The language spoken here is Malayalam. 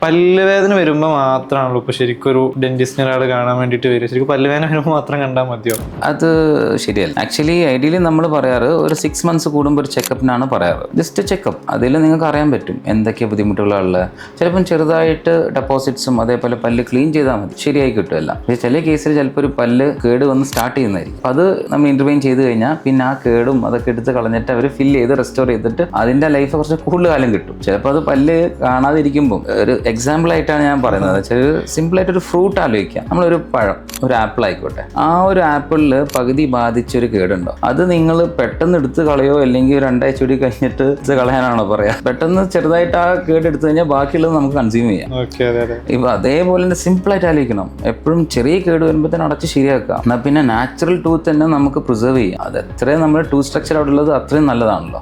പല്ലുവേദന വരുമ്പോൾ മാത്രമാണല്ലോ ഇപ്പൊ ശരിക്കും ഒരു ഡെന്റിസ്റ്റിനെ ഒരാൾ കാണാൻ വേണ്ടിയിട്ട് വരും. ശരിക്കും പല്ലുവേദന വരുമ്പോൾ മാത്രം കണ്ടാൽ മതിയോ? അത് ശരിയല്ല. ആക്ച്വലി ഐഡിയലി നമ്മൾ പറയാറ് ഒരു 6 months കൂടുമ്പോൾ ഒരു ചെക്കപ്പിനാണ് പറയാറ്. ജസ്റ്റ് ചെക്കപ്പ്, അതിൽ നിങ്ങൾക്ക് അറിയാൻ പറ്റും എന്തൊക്കെ ബുദ്ധിമുട്ടുകളുള്ളത്. ചിലപ്പം ചെറുതായിട്ട് ഡെപ്പോസിറ്റ്സും അതേപോലെ പല്ല് ക്ലീൻ ചെയ്താൽ മതി, ശരിയായി കിട്ടുമല്ല. പക്ഷേ ചില കേസിൽ ചിലപ്പോൾ ഒരു പല്ല് കേട് വന്ന് സ്റ്റാർട്ട് ചെയ്യുന്നതായിരിക്കും. അത് നമ്മൾ ഇന്റർവെയിൻ ചെയ്ത് കഴിഞ്ഞാൽ പിന്നെ ആ കേടും അതൊക്കെ എടുത്ത് കളഞ്ഞിട്ട് അവർ ഫില്ല് ചെയ്ത് റെസ്റ്റോർ ചെയ്തിട്ട് അതിൻ്റെ ലൈഫ് കുറച്ച് കൂടുതൽ കാലം കിട്ടും. ചിലപ്പോൾ അത് പല്ല് കാണാതിരിക്കുമ്പോൾ ഒരു എക്സാമ്പിൾ ആയിട്ടാണ് ഞാൻ പറയുന്നത്. സിമ്പിളായിട്ട് ഒരു ഫ്രൂട്ട് ആലോചിക്കാം. നമ്മളൊരു പഴം, ഒരു ആപ്പിൾ ആയിക്കോട്ടെ, ആ ഒരു ആപ്പിളിൽ പകുതി ബാധിച്ചൊരു കേടുണ്ടോ, അത് നിങ്ങൾ പെട്ടെന്ന് എടുത്ത് കളയോ അല്ലെങ്കിൽ 2 ആഴ്ച കൂടി കഴിഞ്ഞിട്ട് ഇത് കളയാനാണോ പറയാ? പെട്ടെന്ന് ചെറുതായിട്ട് ആ കേട് എടുത്തു കഴിഞ്ഞാൽ ബാക്കിയുള്ളത് നമുക്ക് കൺസ്യൂം ചെയ്യാം. ഇപ്പൊ അതേപോലെ തന്നെ സിമ്പിളായിട്ട് ആലോചിക്കണം. എപ്പോഴും ചെറിയ കേട് വരുമ്പോൾ തന്നെ അടച്ച് ശരിയാക്കുക. എന്നാൽ പിന്നെ നാച്ചുറൽ ടൂത്ത് തന്നെ നമുക്ക് പ്രിസർവ് ചെയ്യാം. അത് എത്രയും നമ്മുടെ ടൂത്ത് സ്ട്രക്ചർ അവിടെ ഉള്ളത് അത്രയും നല്ലതാണല്ലോ.